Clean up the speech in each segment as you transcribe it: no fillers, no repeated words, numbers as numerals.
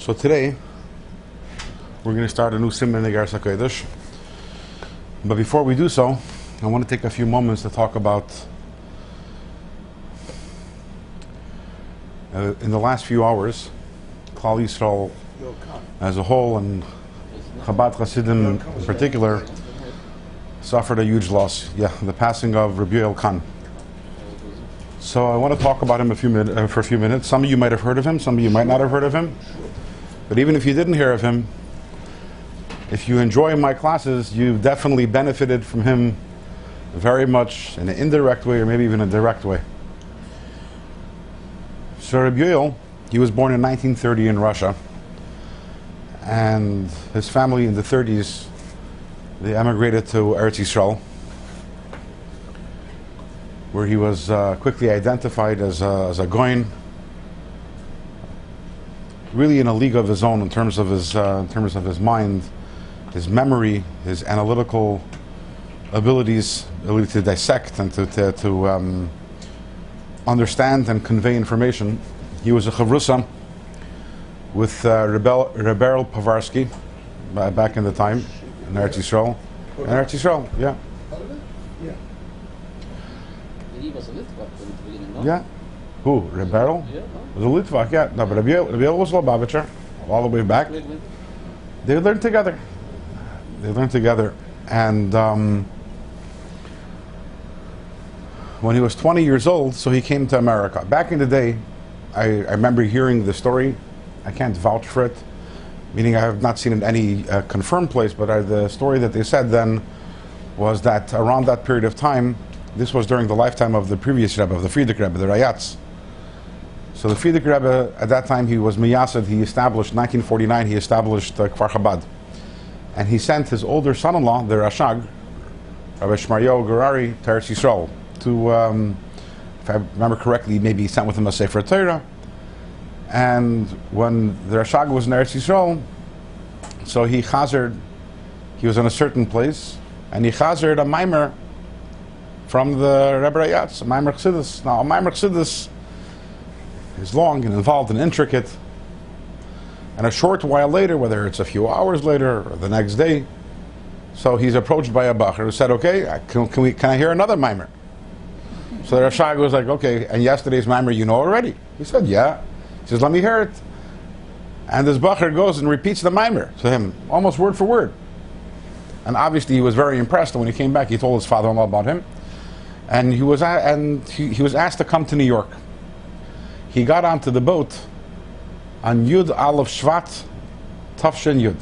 So today, we're going to start a new simon in Iggeres HaKodesh. But before we do so, I want to take a few moments to talk about in the last few hours, Klal Yisrael as a whole, and Chabad Hasidim in particular, suffered a huge loss. Yeah, the passing of Rabbi Khan. So I want to talk about him for a few minutes. Some of you might have heard of him, some of you might not have heard of him. But even if you didn't hear of him, if you enjoy my classes, you've definitely benefited from him very much in an indirect way, or maybe even a direct way. So Rabbi Yoel, he was born in 1930 in Russia, and his family in the 30s, they emigrated to Eretz Yisrael, where he was quickly identified as a Goin, really in a league of his own in terms of his mind, his memory, his analytical abilities, ability to dissect and to understand and convey information. He was a chavrusa with Rebel Pavarsky back in the time in Eretz Yisrael. In Eretz Yisrael, yeah. He was a Litvak in the beginning, no? Yeah. Who? Rebel? Yeah, Was a Litvak, yeah. No, but Rabbi Yoel was a Lubavitcher, all the way back. They learned together. And when he was 20 years old, so he came to America. Back in the day, I remember hearing the story. I can't vouch for it, meaning I have not seen it in any confirmed place, but the story that they said then was that around that period of time, this was during the lifetime of the previous Rebbe, of the Frierdiker Rebbe, the Rayatz. So the Frierdiker Rebbe, at that time, he was Miyased. He established, 1949, he established Kfar Chabad. And he sent his older son-in-law, the Rashag, Rabbi Shmaryo Gerari, to Eretz Yisrael, to, if I remember correctly, maybe he sent with him a Sefer Torah. And when the Rashag was in Eretz Yisrael, so he was in a certain place, and he chazered a maimer from the Rebbe Rayatz, a maimer chassidus. Now, a maimer chassidus is long and involved and intricate. And a short while later, whether it's a few hours later or the next day, so he's approached by a bacher who said, "Okay, can I hear another maimer?" So the Rashag was like, "Okay, and yesterday's maimer you know already?" He said, "Yeah." He says, "Let me hear it." And this bacher goes and repeats the maimer to him, almost word for word. And obviously he was very impressed. And when he came back, he told his father-in-law about him. And he was asked to come to New York. He got onto the boat on Yud Aleph Shvat Tafshin Yud,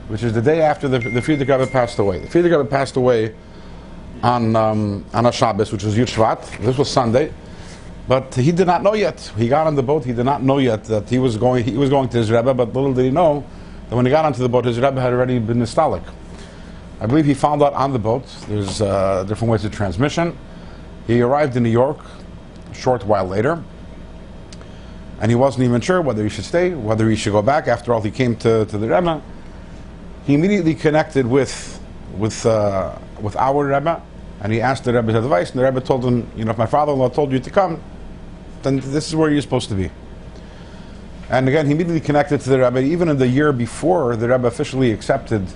which is the day after the Frierdiker Rebbe passed away. The Frierdiker Rebbe passed away on a Shabbos, which was Yud Shvat. This was Sunday, but he did not know yet. He got on the boat. He did not know yet that he was going to his Rebbe. But little did he know that when he got onto the boat, his Rebbe had already been nostalgic. I believe he found out on the boat. There's different ways of transmission. He arrived in New York a short while later, and he wasn't even sure whether he should stay, whether he should go back. After all, he came to the Rebbe. He immediately connected with our Rebbe, and he asked the Rebbe's advice. And the Rebbe told him, if my father-in-law told you to come, then this is where you're supposed to be. And again, he immediately connected to the Rebbe. Even in the year before the Rebbe officially accepted,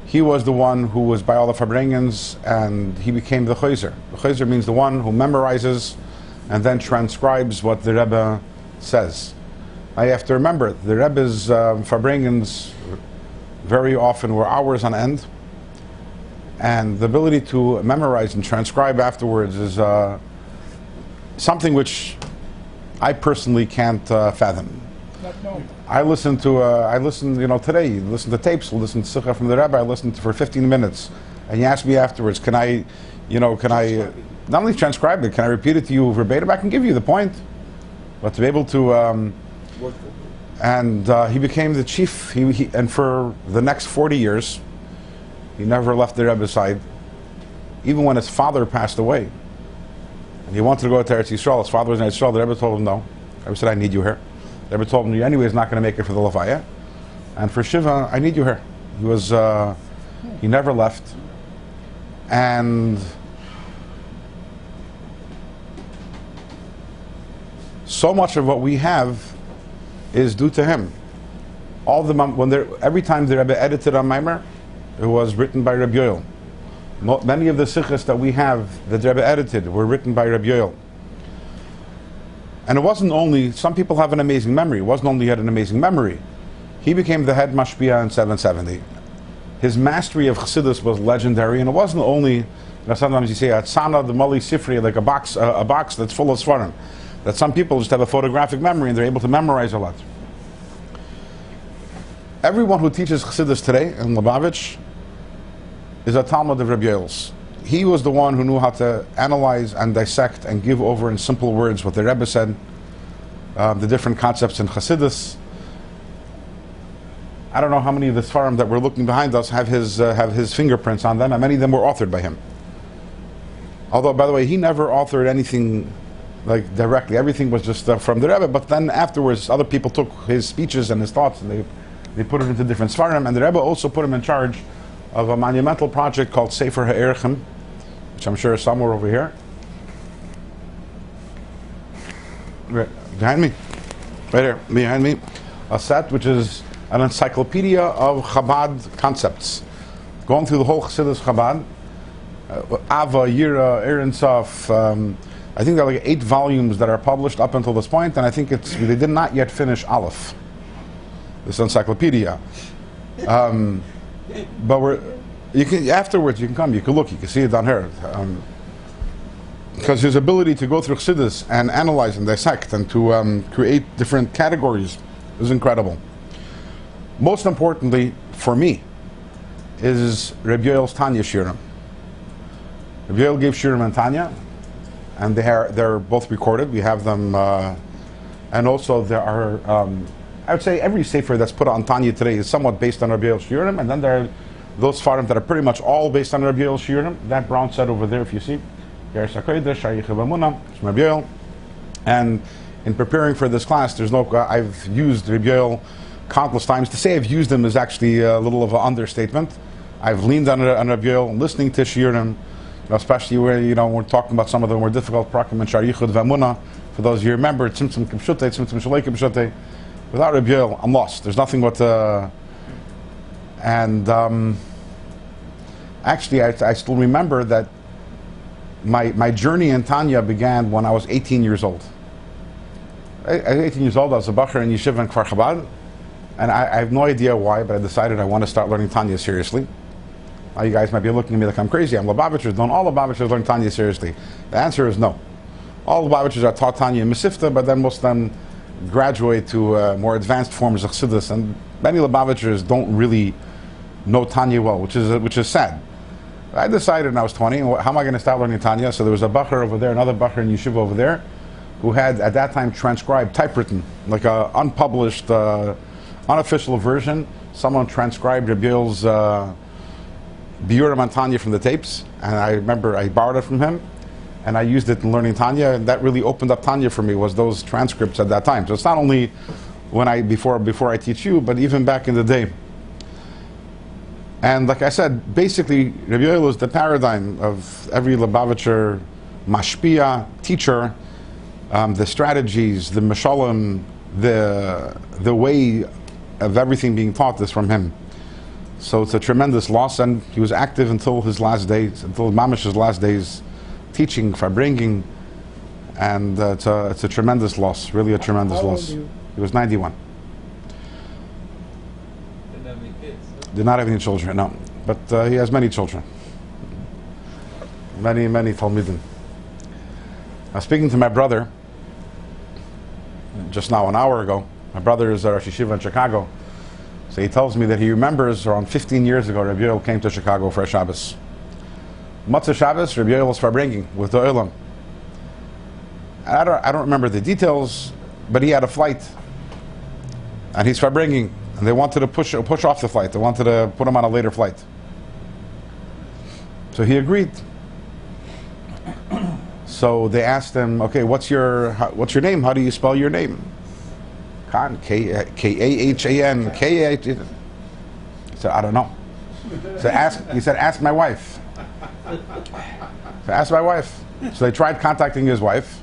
he was the one who was by all the Farbrengens, and he became the Chayzer. The Chayzer means the one who memorizes and then transcribes what the Rebbe says. Now you have to remember, the Rebbe's Farbrengens very often were hours on end, and the ability to memorize and transcribe afterwards is something which I personally can't fathom. I listened today, listen to tapes, listen to Sikha from the Rebbe, I listened for 15 minutes, and he asked me afterwards, can I not only transcribe it, can I repeat it to you verbatim? I can give you the point, but to be able to, and he became the chief, and for the next 40 years, he never left the Rebbe's side, even when his father passed away, and he wanted to go to Eretz Yisrael. His father was in Eretz Yisrael. The Rebbe told him no. The Rebbe said, "I need you here." The Rebbe told him, "You anyway is not going to make it for the Levaya, and for Shiva, I need you here." He never left, and so much of what we have is due to him. All the every time the Rebbe edited a Maimer, it was written by Rabbi Yoel. Many of the sikhs that we have that the Rebbe edited were written by Rabbi Yoel. And it wasn't only, some people have an amazing memory, it wasn't only he had an amazing memory. He became the head mashpia in 770. His mastery of Chassidus was legendary, and it wasn't only, you know, sometimes you say a tzana, the mali sifri, like a box that's full of svarim. That some people just have a photographic memory and they're able to memorize a lot. Everyone who teaches Chassidus today in Lubavitch is a Talmud of Rabbi Yoel's. He was the one who knew how to analyze and dissect and give over in simple words what the Rebbe said, the different concepts in Chassidus. I don't know how many of the Sfarim that we're looking behind us have his fingerprints on them, and many of them were authored by him. Although, by the way, he never authored anything like directly. Everything was just from the Rebbe, but then afterwards other people took his speeches and his thoughts and they put it into different Sfarim, and the Rebbe also put him in charge of a monumental project called Sefer HaErechim, which I'm sure is somewhere over here. Right behind me. Right here, behind me. A set which is an encyclopedia of Chabad concepts. Going through the whole Chassidus Chabad. Ava, Yira, Aaron Sof. I think there are like 8 volumes that are published up until this point, and I think they did not yet finish Aleph, this encyclopedia. But you can afterwards. You can come. You can look. You can see it down here. Because his ability to go through Chassidus and analyze and dissect and to create different categories is incredible. Most importantly for me is Rabbi Yoel's Tanya Shirim. Rabbi Yoel gave Shirim and Tanya, and they're both recorded. We have them, and also there are. I would say every sefer that's put on Tanya today is somewhat based on Rabbi Yoel's Shirim, and then there are those Sfarim that are pretty much all based on Rabbi Yoel's Shirim. That brown set over there, if you see, Iggeres HaKodesh, Rabbi Yoel. And in preparing for this class, I've used Rabbi Yoel countless times. To say I've used him is actually a little of an understatement. I've leaned on Rabbi Yoel, listening to Shirim, especially where we're talking about some of the more difficult Prakim and Shar Yichud V'Emunah. For those of you who remember, Tzimtzum K'Pshutei, Tzimtzum Shalei K'Pshutei. Without Rabbi Yoel, I'm lost. There's nothing but. Actually, I still remember that my journey in Tanya began when I was 18 years old. At 18 years old, I was a bacher in Yeshiva in Kfar Chabad, and I have no idea why, but I decided I want to start learning Tanya seriously. Now you guys might be looking at me like I'm crazy. I'm Lubavitchers. Don't all Lubavitchers learn Tanya seriously? The answer is no. All Lubavitchers are taught Tanya in Mesivta, but then most of them graduate to more advanced forms of Chassidus, and many Lubavitchers don't really know Tanya well, which is sad. I decided when I was 20, how am I going to start learning Tanya? So there was a bacher over there, another bacher in Yeshiva over there, who had at that time transcribed, typewritten, like a unpublished, unofficial version. Someone transcribed Rabbi Yoel's Biurim on Tanya from the tapes, and I remember I borrowed it from him, and I used it in learning Tanya, and that really opened up Tanya for me, was those transcripts at that time. So it's not only before I teach you, but even back in the day. And like I said, basically, Rabbi Yoel is the paradigm of every Lubavitcher mashpia, teacher, the strategies, the mashalim, the way of everything being taught is from him. So it's a tremendous loss, and he was active until his last days, until Mamesh's last days, teaching, bringing, and it's a tremendous loss, really a tremendous loss. He was 91. Didn't have any kids. Did not have any children, no. But he has many children. Many Talmidim. Now, speaking to my brother, just now an hour ago, my brother is at Rosh Yeshiva in Chicago. So he tells me that he remembers around 15 years ago, Rabbi Yoel came to Chicago for a Shabbos. Matzah Shabbos, Rabbi Yoel was bringing with the Olam. I don't remember the details, but he had a flight, and he's bringing, and they wanted to push off the flight. They wanted to put him on a later flight. So he agreed. So they asked him, "Okay, what's your name? How do you spell your name?" Khan, K-A-H-A-N, K-A-H. He said, "I don't know." He said, "Ask my wife." So ask my wife. So they tried contacting his wife,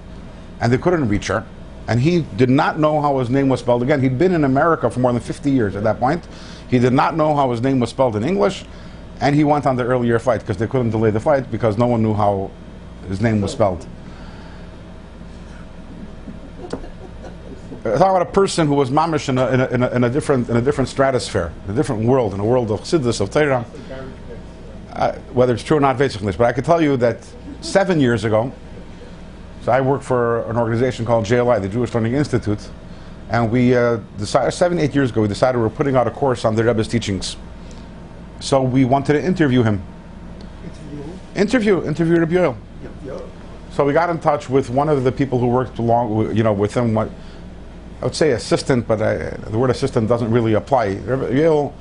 and they couldn't reach her. And he did not know how his name was spelled. Again, he'd been in America for more than 50 years at that point. He did not know how his name was spelled in English, and he went on the earlier flight because they couldn't delay the flight because no one knew how his name was spelled. Talk about a person who was mamish in a different stratosphere, in a different world, in a world of chassidus, of Torah. Whether it's true or not, basically, but I can tell you that 7 years ago, so I work for an organization called JLI, the Jewish Learning Institute, and we decided 7-8 years ago we decided we were putting out a course on the Rebbe's teachings. So we wanted to interview him. Interview Rabbi Yoel. So we got in touch with one of the people who worked along, with him. I would say assistant, but the word assistant doesn't really apply. Rabbi Yoel,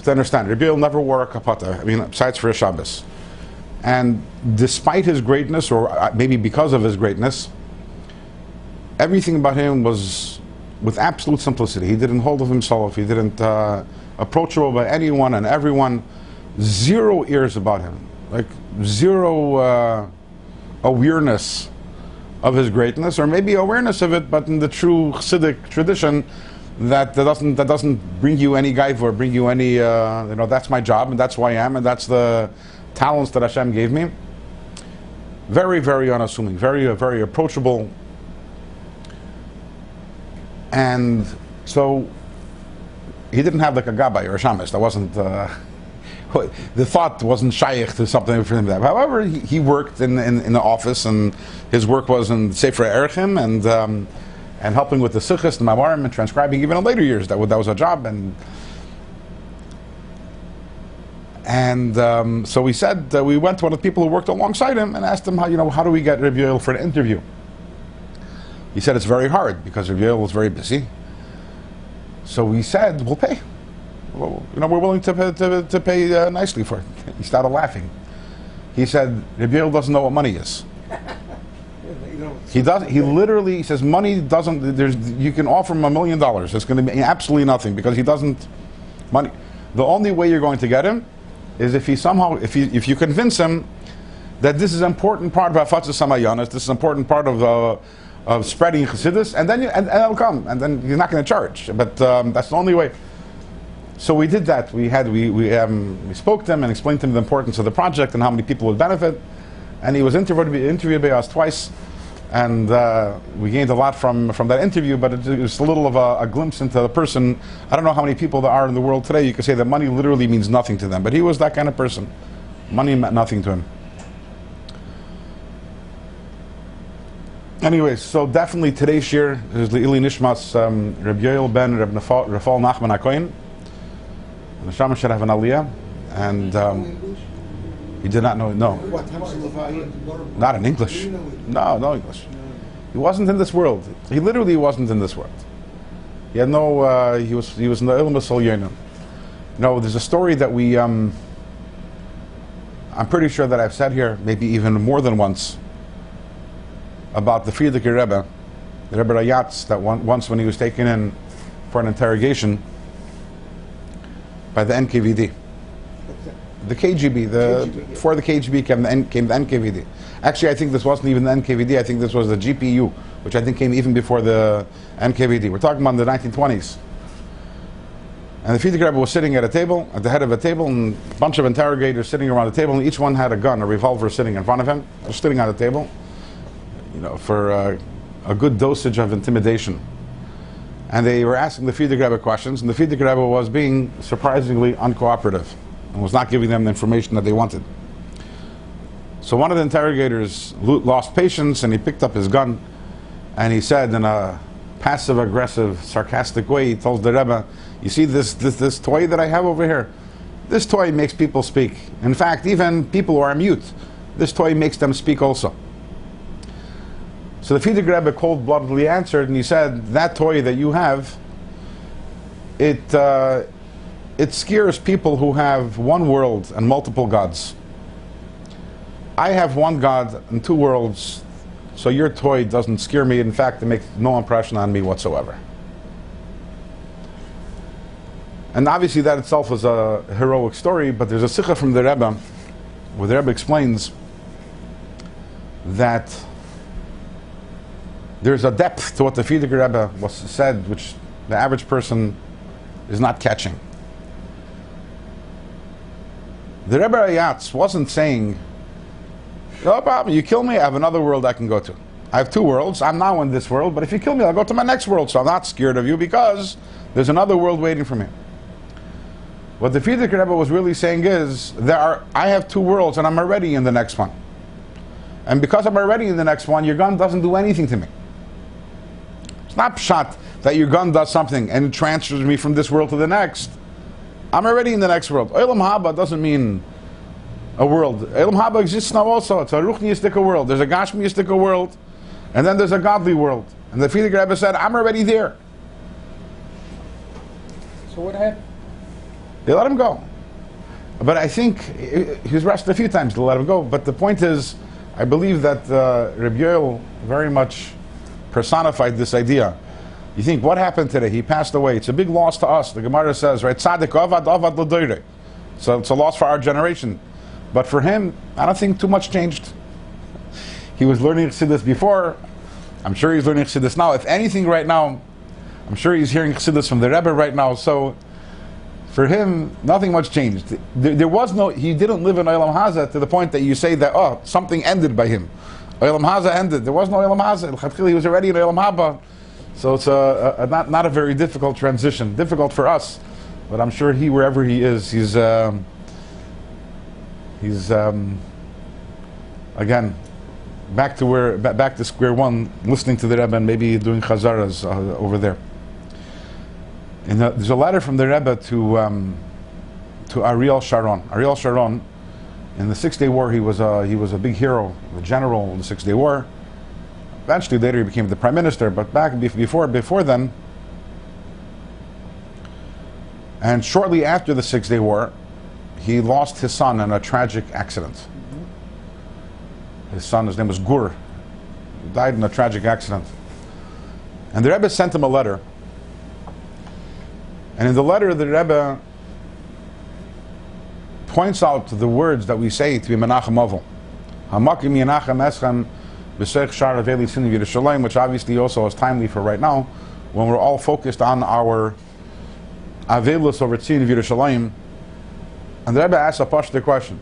to understand, Rabbi Yoel never wore a kapata. Besides for a Shabbos. And despite his greatness, or maybe because of his greatness, everything about him was with absolute simplicity. He didn't hold of himself. He didn't approachable by anyone and everyone. Zero ears about him. Like zero awareness of his greatness, or maybe awareness of it, but in the true Chassidic tradition, that doesn't bring you any gaiva or bring you any, that's my job and that's who I am and that's the talents that Hashem gave me. Very, very unassuming, very, very approachable. And so he didn't have like a gabbai or a shamus. That wasn't, the thought wasn't shaykh to something for him. However, he worked in the office, and his work was in Sefer Erechim and helping with the sichos, the mamarim, and transcribing even in later years. That was a job. And so we said, we went to one of the people who worked alongside him and asked him, how do we get Rabbi Yoel for an interview? He said it's very hard because Rabbi Yoel was very busy. So we said, we'll pay. Well, we're willing to pay nicely for it. He started laughing. He said, Rabbi Yoel doesn't know what money is. He does. He literally says money doesn't. You can offer him $1 million. It's going to be absolutely nothing because he doesn't. Money. The only way you're going to get him is if if you convince him that this is an important part of Hafatzas Hamayanos, this is an important part of spreading Chassidus, and then and it'll come, and then he's not going to charge. But that's the only way. So we did that. We spoke to him and explained to him the importance of the project and how many people would benefit. And he was interviewed by us twice, and we gained a lot from that interview. But it was a little of a glimpse into the person. I don't know how many people there are in the world today. You could say that money literally means nothing to them, but he was that kind of person. Money meant nothing to him. Anyways, so definitely today's shir is Le'ili Nishmas Rabbi Yoel ben Rabbi Naftali Nachman HaKohen. The Neshama should have an aliyah, and he did not know. No, not in English. No English. He wasn't in this world. He literally wasn't in this world. He had no. He was in the Ilma Solyena. There's a story that I'm pretty sure that I've said here, maybe even more than once, about the Frierdiker Rebbe, the Rebbe Rayatz, that once when he was taken in for an interrogation by the NKVD. The KGB, before the KGB came the NKVD. Actually, I think this wasn't even the NKVD, I think this was the GPU, which I think came even before the NKVD. We're talking about the 1920s. And the Frierdiker Rebbe was sitting at a table, at the head of a table, and a bunch of interrogators sitting around the table, and each one had a gun, a revolver sitting in front of him, just sitting on the table, for a good dosage of intimidation. And they were asking the Frierdiker Rebbe questions, and the Frierdiker Rebbe was being surprisingly uncooperative and was not giving them the information that they wanted. So one of the interrogators lost patience, and he picked up his gun, and he said in a passive-aggressive, sarcastic way, he told the Rebbe, you see this toy that I have over here? This toy makes people speak. In fact, even people who are mute, this toy makes them speak also. So the Frierdiker Rebbe cold-bloodedly answered, and he said, that toy that you have, it scares people who have one world and multiple gods. I have one God and two worlds, so your toy doesn't scare me. In fact, it makes no impression on me whatsoever. And obviously that itself is a heroic story, but there's a sikha from the Rebbe, where the Rebbe explains that there's a depth to what the Frierdiker Rebbe was said, which the average person is not catching. The Rebbe Rayatz wasn't saying, no problem, you kill me, I have another world I can go to. I have two worlds, I'm now in this world, but if you kill me, I'll go to my next world, so I'm not scared of you because there's another world waiting for me. What the Frierdiker Rebbe was really saying is, I have two worlds and I'm already in the next one. And because I'm already in the next one, your gun doesn't do anything to me. It's not pshat that your gun does something and it transfers me from this world to the next. I'm already in the next world. Olam Haba doesn't mean a world. Olam Haba exists now also. It's a ruchniistic world. There's a gashmiistic world, and then there's a godly world. And the Frierdiker Rebbe said, I'm already there. So what happened? They let him go. But I think he was arrested a few times to let him go. But the point is, I believe that Rabbi Yoel very much personified this idea. You think, what happened today? He passed away. It's a big loss to us. The Gemara says, right? Tzaddik avad avad l'doire. So it's a loss for our generation. But for him, I don't think too much changed. He was learning Chassidus before. I'm sure he's learning Chassidus now. If anything right now, I'm sure he's hearing Chassidus from the Rebbe right now. So for him, nothing much changed. There was no, he didn't live in Olam Haza to the point that you say that, oh, something ended by him. Olam Haza ended. There was no Olam Haza. He was already in Olam Haba. So it's not a very difficult transition. Difficult for us, but I'm sure he, wherever he is, he's again back to square one, listening to the Rebbe and maybe doing chazaras over there. And there's a letter from the Rebbe to Ariel Sharon. Ariel Sharon, in the 6-Day War, he was a big hero, a general in the 6-Day War. Eventually, later he became the prime minister, but back before then, and shortly after the 6-Day War, he lost his son in a tragic accident. His son, his name was Gur, he died in a tragic accident. And the Rebbe sent him a letter. And in the letter, the Rebbe points out the words that we say to be Menachem Ovel. Hamakim Yenachem Eschem B'Seich Shar Aveli Tzinu Yerushalayim, which obviously also is timely for right now, when we're all focused on our Avelus over Tzinu Yerushalayim. And the Rebbe asks a pashut question.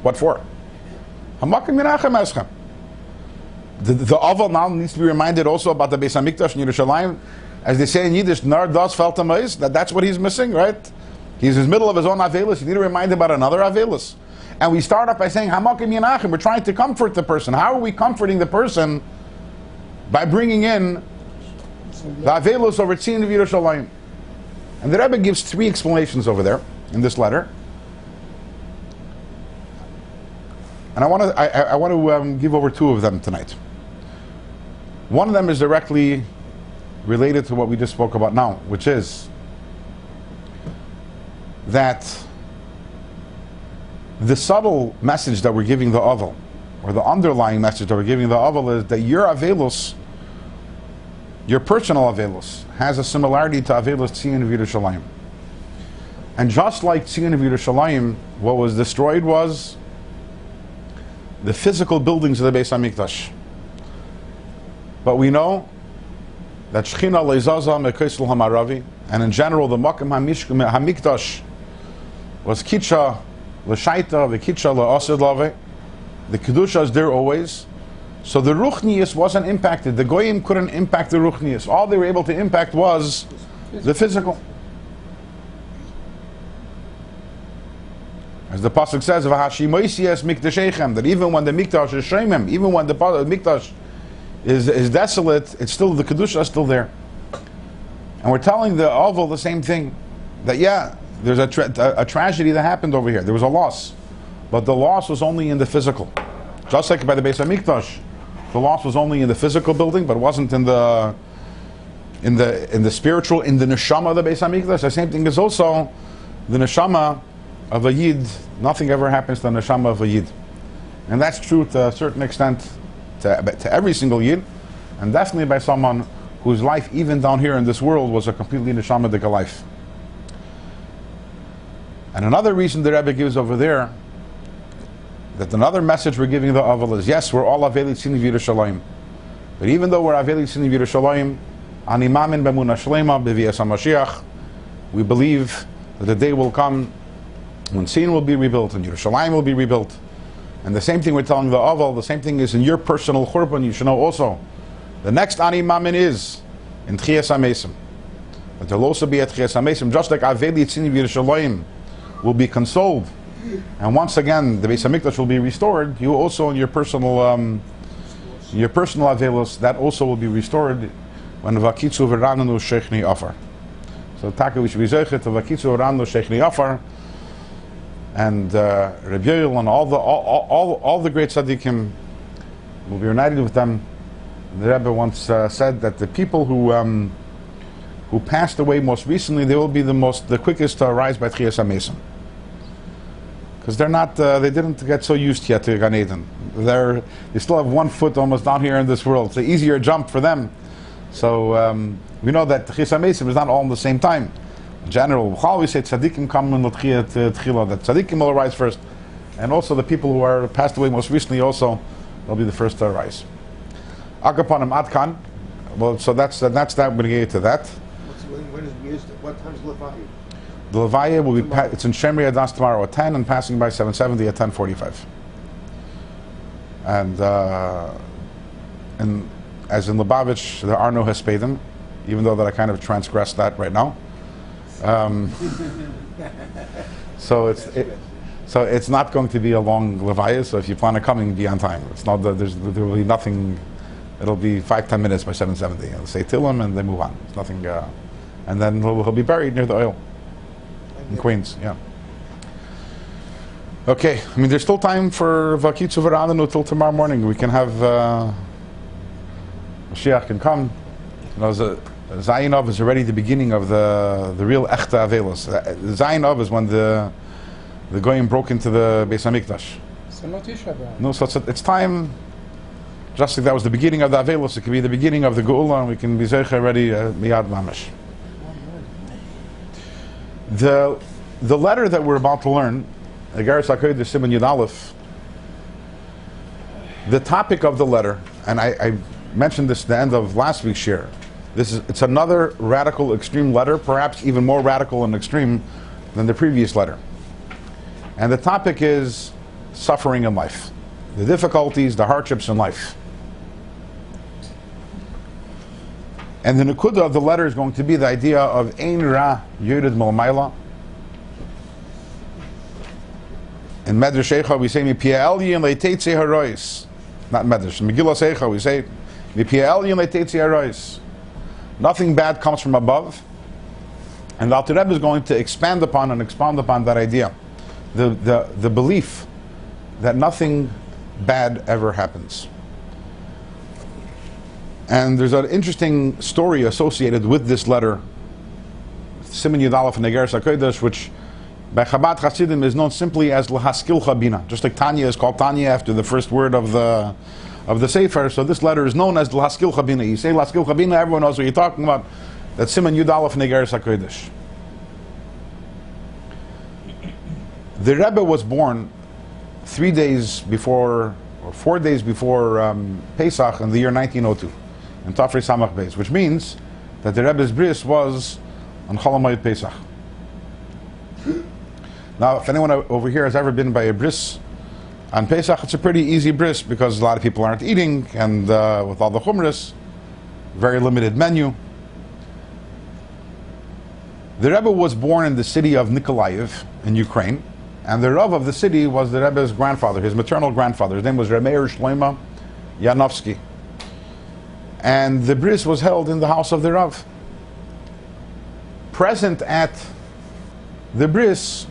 What for? Hamakim Yenachem Eschem. The Ovel now needs to be reminded also about the Beis HaMikdash in Yerushalayim. As they say in Yiddish, Nar das felt that's what he's missing, right? He's in the middle of his own Avelus. You need to remind him about another Avelus. And we start off by saying, Hamakim Yenachem. We're trying to comfort the person. How are we comforting the person? By bringing in the Avelus over Tzinu of Yerushalayim. And the Rebbe gives 3 explanations over there in this letter. And I want to give over 2 of them tonight. One of them is directly related to what we just spoke about now, which is that the subtle message that we're giving the Ovel, or the underlying message that we're giving the Ovel, is that your Avelus, your personal Avelus, has a similarity to Avelus Tzion of Yerushalayim. And just like Tzion of Yerushalayim, what was destroyed was the physical buildings of the Beis HaMikdash. But we know that Shechina Leizaza Mekeisel Hamaravi, and in general the Makom HaMikdash was Kitcha L'Shaita, the Kitcha L'Asid Lave. The Kedusha is there always. So the Ruchnius wasn't impacted. The Goyim couldn't impact the Ruchnius. All they were able to impact was the physical. As the Pasuk says, V'hashimoisias Mikdashechem, that even when the Mikdash is Shemem, even when the Mikdash is desolate, it's still, the Kedusha is still there. And we're telling the Oval the same thing. That there's a tragedy that happened over here. There was a loss. But the loss was only in the physical. Just like by the Beis HaMikdash. The loss was only in the physical building, but it wasn't in the spiritual, in the neshama of the Beis HaMikdash. The same thing is also the neshama of a Yid. Nothing ever happens to the neshama of a Yid. And that's true to a certain extent to every single Yid, and definitely by someone whose life, even down here in this world, was a completely neshamadik life. And another reason the Rebbe gives over there, that another message we're giving the Ovel is, yes, we're all Aveli Tzinu Yerushalayim, But even though we're Aveli Tzini Yerushalayim, Ani Mamin B'Emunah Shlema B'Vias HaMashiach, we believe that the day will come when Tzin will be rebuilt and Yerushalayim will be rebuilt. And the same thing we're telling the Aval, the same thing is in your personal Churban. You should know also, the next Ani Mamin is in Tchias HaMesim. But there will also be at Tchias HaMesim, just like Aveli Tzini Yerushalayim will be consoled. And once again, the Beis HaMikdash will be restored. You also in your personal Avelos, that also will be restored when Vakitzu V'Rananu Shechni Afar. So Taka, we should be Zeichet to Vakitzu V'Rananu Shechni Afar, and Reb Yoel and all the great tzaddikim will be united with them. The Rebbe once said that the people who passed away most recently, they will be the quickest to arise by Tchias HaMesim. Because they didn't get so used yet to Gan Eden. They still have one foot almost down here in this world. It's an easier jump for them. So we know that Tchias HaMesim is not all in the same time. In general, we always say tzaddikim come in Tchila, that tzaddikim will arise first. And also the people who are passed away most recently also, they'll be the first to arise. Agapanim Adkan. Well, so that's that. We're going to get to that. When is music? What time is Levaya? The Levaya will be, it's in Shemri Adas tomorrow at 10 and passing by 770 at 10:45. And as in Lubavitch, there are no Hespedim, even though that I kind of transgressed that right now. So it's not going to be a long Levaya, so if you plan on coming, be on time. It's not that there will be nothing, it'll be 5-10 minutes by 770. They'll say Tillim and they move on. It's nothing, and then he'll be buried near the oil. In Queens, yeah. Okay, I mean, there's still time for Vakitzu V'Rananu till tomorrow morning. We can have Mashiach can come. You know, Zayin Av is already the beginning of the real Echta Avelos. Zayin Av is when the Goyim broke into the Beis HaMikdash. So not Tisha B'Av. No, so it's time. Just like that was the beginning of the Avelos, it can be the beginning of the Geula, and we can be Zeicha already Miyad Mamish. The letter that we're about to learn, Iggeres HaKodesh Siman Yud Aleph, the topic of the letter, and I mentioned this at the end of last week's share, it's another radical, extreme letter, perhaps even more radical and extreme than the previous letter. And the topic is suffering in life, the difficulties, the hardships in life. And the Nekuda of the letter is going to be the idea of Ein Ra Yored Milmayla. In Medrash Eicha we say Mipiel Yin Leiteitze Harois. Not Medrash. In Megillah Eicha we say Mipiel Yin Leiteitze Harois. Nothing bad comes from above. And the Alter Rebbe is going to expound upon that idea. The belief that nothing bad ever happens. And there's an interesting story associated with this letter, Siman Yud Aleph and Iggeres HaKodesh, which by Chabad Hasidim is known simply as L'Haskilcha Bina. Just like Tanya is called Tanya after the first word of the Sefer, so this letter is known as L'Haskilcha Bina. You say L'Haskilcha Bina, everyone knows what you're talking about. That's Siman Yud Aleph and Iggeres HaKodesh. The Rebbe was born 4 days before Pesach in the year 1902. In Tafrei Samach Beis, which means that the Rebbe's bris was on Chol HaMoed Pesach. Now, if anyone over here has ever been by a bris on Pesach, it's a pretty easy bris because a lot of people aren't eating, and with all the chumras, very limited menu. The Rebbe was born in the city of Nikolaev in Ukraine, and the Rav of the city was the Rebbe's grandfather, his maternal grandfather. His name was Reb Meir Shloima Yanovsky. And the bris was held in the house of the Rav. Present at the bris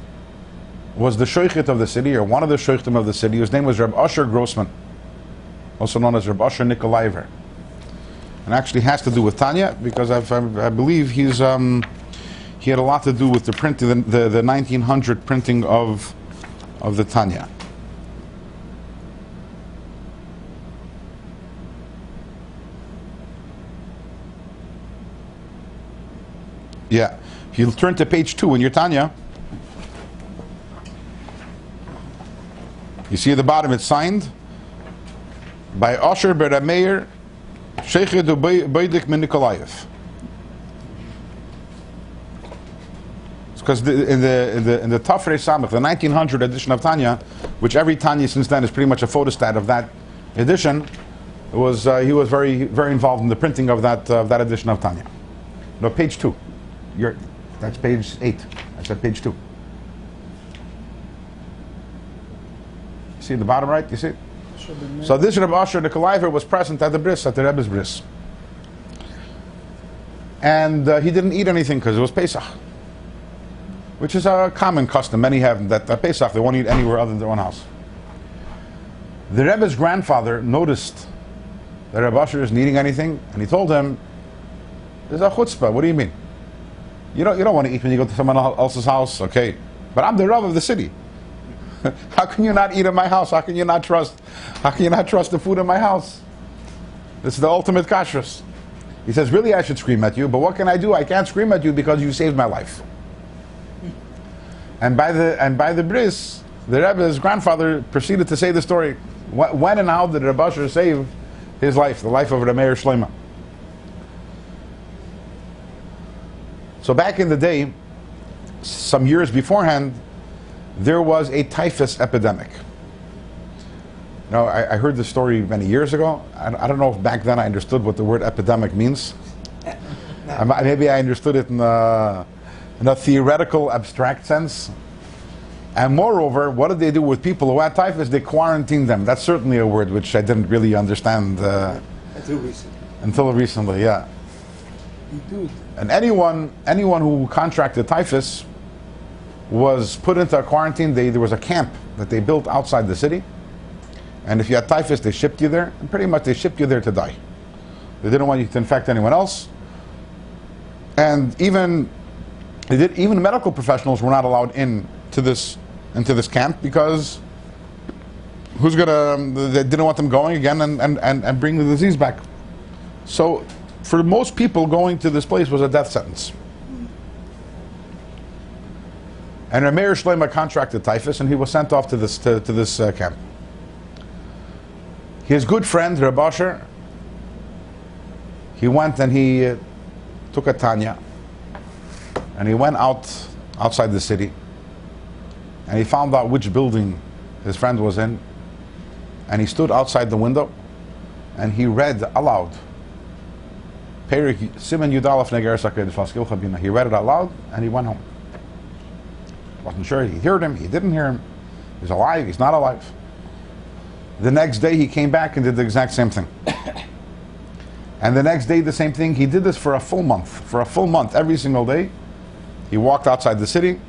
was the shochet of the city, or one of the shochetim of the city, whose name was Reb Asher Grossman, also known as Reb Asher Nikolaiver. And actually has to do with Tanya, because I believe he had a lot to do with the printing, the 1900 printing of the Tanya. Yeah, if you turn to page 2 in your Tanya, you see at the bottom it's signed by Asher Ber Meir Sheikh Beidik min Nikolaev. Because in the Tafrei Samach, the 1900 edition of Tanya, which every Tanya since then is pretty much a photostat of that edition, he was very involved in the printing of that edition of Tanya. No, page 2. That's page 8. I said page 2. See the bottom right? You see it? So this Rebbe Asher Nikolaev was present at the bris, at the Rebbe's bris, and he didn't eat anything because it was Pesach, which is a common custom. Many have that at Pesach they won't eat anywhere other than their own house. The Rebbe's grandfather noticed that Rebbe Asher isn't eating anything, and he told him, "There's a chutzpah. What do you mean? You don't want to eat when you go to someone else's house, okay? But I'm the Rav of the city. How can you not eat in my house? How can you not trust the food in my house? This is the ultimate kashrus." He says, "Really, I should scream at you, but what can I do? I can't scream at you because you saved my life." And by the bris, the Rebbe's grandfather proceeded to say the story. When and how did Rebbe Asher save his life, the life of Rebbe Meir Shlomo? So back in the day, some years beforehand, there was a typhus epidemic. Now, I heard this story many years ago. I don't know if back then I understood what the word epidemic means. Maybe I understood it in a theoretical, abstract sense. And moreover, what did they do with people who had typhus? They quarantined them. That's certainly a word which I didn't really understand until recently, yeah. And anyone who contracted typhus was put into a quarantine. There was a camp that they built outside the city, and if you had typhus, they shipped you there, and pretty much they shipped you there to die. They didn't want you to infect anyone else, and even medical professionals were not allowed into this camp because they didn't want them going again and bring the disease back. So for most people, going to this place was a death sentence. And Rebbe Meir Shlomo contracted typhus, and he was sent off to this camp. His good friend Rebbe Asher, he went and he took a Tanya, and he went outside the city, and he found out which building his friend was in, and he stood outside the window, and he read aloud. Perik Siman Yudalef Iggeres HaKodesh Vaskil Chabina. He read it out loud, and he went home. Wasn't sure he heard him, he didn't hear him, he's alive, he's not alive. The next day he came back and did the exact same thing. And the next day the same thing. He did this for a full month, every single day. He walked outside the city.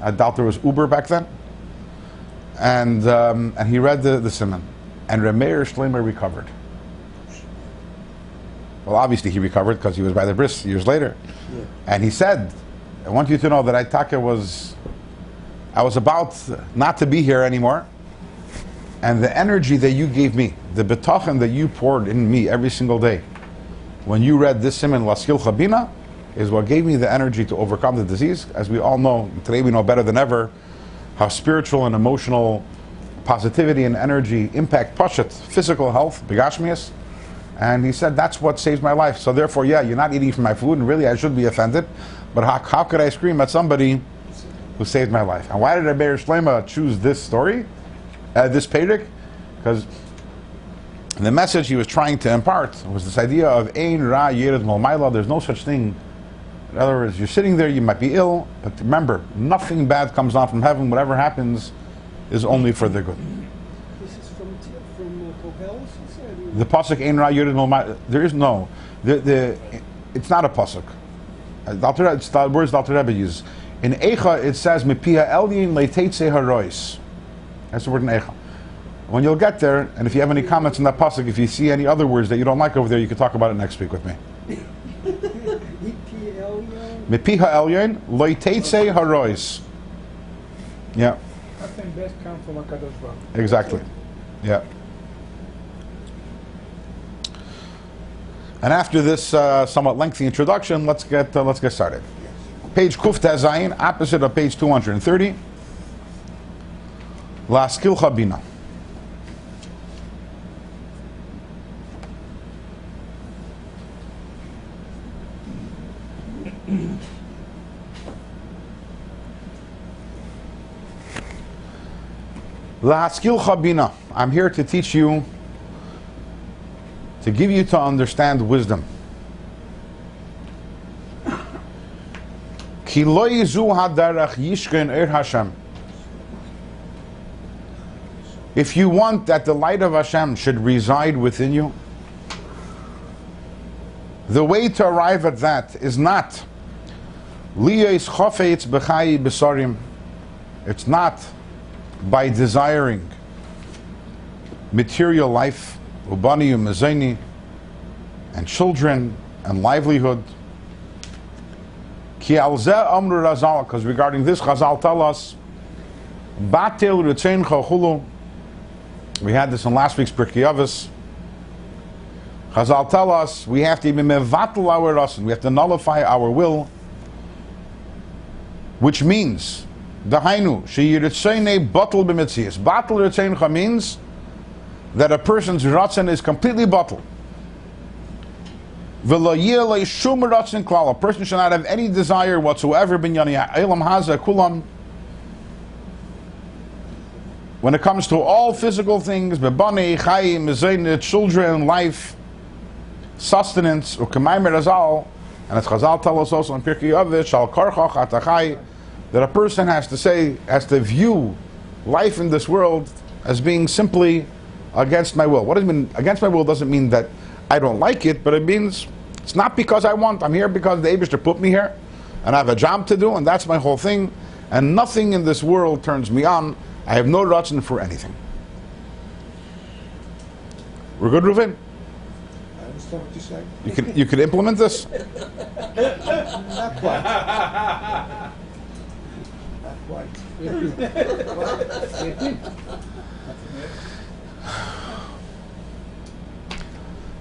I doubt there was Uber back then. And he read the Siman. And Rebbe Meir Shlomo recovered. Well, obviously he recovered because he was by the bris years later. Yeah. And he said, "I want you to know that I was about not to be here anymore, and the energy that you gave me, the betachan that you poured in me every single day, when you read this siman Laskil Chabina, is what gave me the energy to overcome the disease." As we all know, today we know better than ever how spiritual and emotional positivity and energy impact Pashat, physical health, Begashmias. And he said, that's what saves my life. So therefore, yeah, you're not eating from my food, and really I should be offended, but how could I scream at somebody who saved my life? And why did Rebbe Meir Shlomo choose this story, this Perek? Because the message he was trying to impart was this idea of Ein Ra Yered Malmayla. There's no such thing. In other words, you're sitting there, you might be ill, but remember, nothing bad comes down from heaven. Whatever happens is only for the good. This is from Koheles? The pasuk Ein Ra Yered Malmayla. There is no. It's not a pasuk. It's the words the Alter Rebbe uses. In Eicha it says Mipiha Elyin Leiteitze Harois. That's the word in Eicha. When you'll get there, and if you have any comments on that pasuk, if you see any other words that you don't like over there, you can talk about it next week with me. Mipiha Elyin Leiteitze Harois. Yeah. Nothing best comes from HaKodesh Baruch Hu. Exactly. Yeah. And after this somewhat lengthy introduction, let's get started. Page Kuf Tezayin, opposite of page 230. Laskil Chabina. Lahaskilcha bina. I'm here to teach you, to give you to understand wisdom. Ki lo yizu hadarach yishkin er Hashem. If you want that the light of Hashem should reside within you, the way to arrive at that is not liyos chofetz b'chai b'sarim. It's not by desiring material life, ubani u'mezeni, and children and livelihood. Ki al zeh amru Razal, because regarding this, Chazal tell us, batil ritzein chachulu. We had this in last week's Pirkei Avos. Chazal tell us we have to be mevatel our rason. We have to nullify our will, which means dahainu sheyiritzein batel b'mitzias. Batel ritzeincha means that a person's ratzon is completely batel. V'lo yeh lo shum ratzon klal. A person should not have any desire whatsoever binyani ha'olam haza kulam. When it comes to all physical things, bebani, chayim, mezayne, children, life, sustenance, u'kamayim razal, and as Chazal tell us also in Pirkei Avos, shal karchach atachai, that a person has to view life in this world as being simply against my will. What does it mean? Against my will doesn't mean that I don't like it, but it means it's not because I want. I'm here because the Eibishter put me here, and I have a job to do, and that's my whole thing, and nothing in this world turns me on. I have no ratzon for anything. We're good, Reuven? I understand what you're saying. You can implement this? Not quite. Not quite.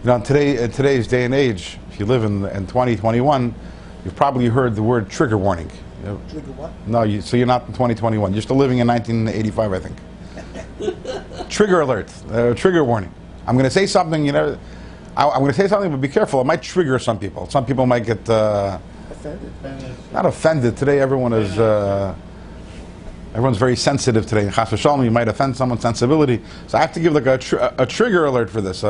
In today's day and age, if you live in 2021, you've probably heard the word trigger warning. Trigger what? No, so you're not in 2021. You're still living in 1985, I think. Trigger alert, trigger warning. I'm going to say something, I'm going to say something, but be careful. It might trigger some people. Some people might get Offended. not offended. Today, everyone's very sensitive today. In Chas v'Shalom, you might offend someone's sensibility. So I have to give like a trigger alert for this.